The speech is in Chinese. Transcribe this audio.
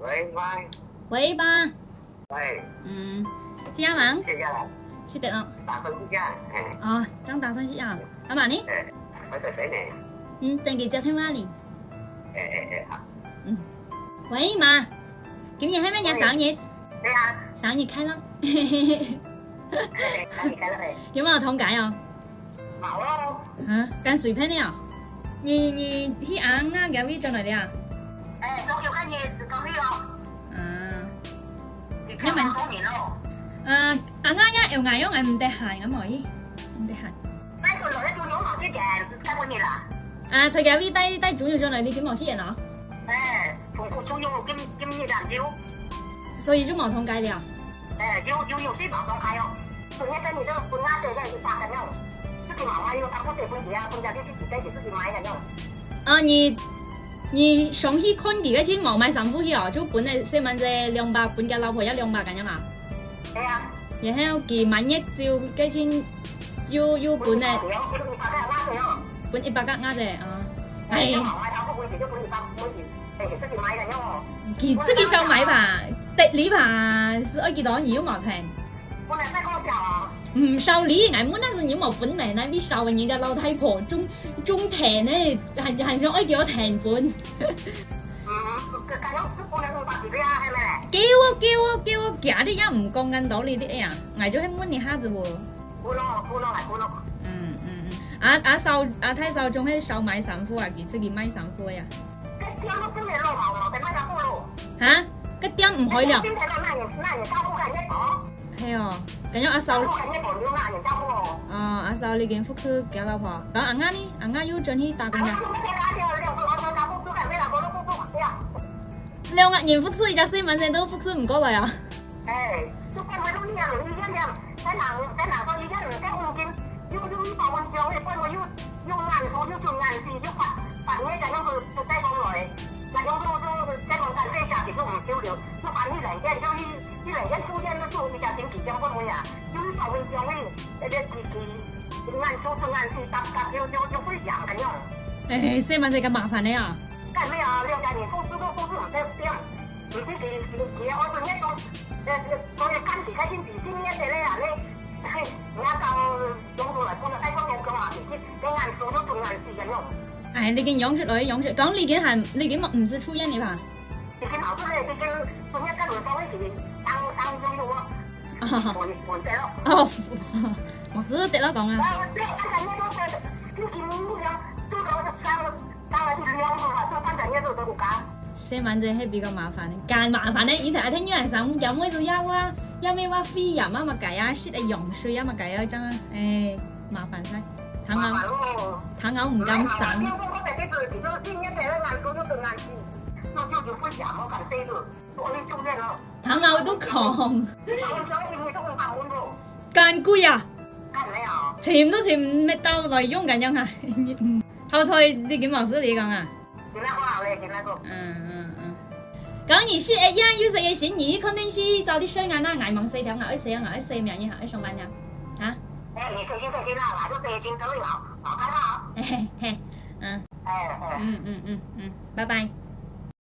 喂，喂，喂爸，喂，是阿忙，接下来是的哦。打分一下，哦，張打算是啊，阿媽呢？我在谁呢？等佢接聽話你。好。喂媽，今日係咩日生日？对啊，生日快樂！哪里开了没？有冇同解啊？冇咯。嚇，跟隨片呢？你去啱啱嘅位做嚟啲啊？我要看你是同意咯。你看多年咯。啱啱又嗌我唔得閒咁可以，唔得閒。但是我在中央好些点是看过你了。佢嘅位低主要上嚟，你點冇私人啊？中央今日兩招。所以就冇同解了。有些冇同解哦。昨天跟你這個分啊，這個是打的喏。自己買有他不給分錢啊，分家就自己買的喏。你上去看幾個錢冇買衫褲去哦，就本嚟400隻200，本嘅老婆100咁樣嘛。係啊。然後佢萬一照幾錢，要本嚟。本100個啱啫啊。係。佢自己想買吧，得你吧，是愛幾多你又冇聽。我嚟再講價。唔收你，我冇那是你冇本命啦，你收人家老太婆中田呢，還想愛叫我田本。叫我假啲嘢唔講緊到你啲呀，挨咗喺門你下子喎。搬咯。阿太嫂仲喺收買衫褲啊，佢自己買衫褲呀。嚇？個店唔開了。係哦，咁樣阿嫂。阿嫂你件服飾叫老婆，咁阿啱呢？阿啱要進去打工㗎。2個人服飾而家400隻都服飾唔過來啊！400隻咁麻煩你啊！干咩啊？2家人公司唔得掂，唔知佢我做一個我嘅間時間先時先一隻咧啊咧，而家就用到嚟搬到西方嘅講話唔知，你硬數都仲硬事緊喎。你件養出來，講你件唔是出現你吧？你件好出嚟，你件做一間回放嗰時當中用喎，換隻咯。哦，我是得啦講啊。400隻係比較麻煩，更麻煩咧。以前我聽有人講有咩都要啊，要咩話飛人啊嘛計啊，shit 啊用水啊嘛計啊真啊，麻煩晒。睇我唔敢省。睇我都窮。幹攰啊！潛都潛唔到來用緊樣啊！後台你件毛事你講啊？講而是有時嘅錢，而肯定是找啲水眼啦，捱忙4條，捱4命一下，去上班呀？嚇？你退先啦，捱咗4天都要熬翻啦。拜拜。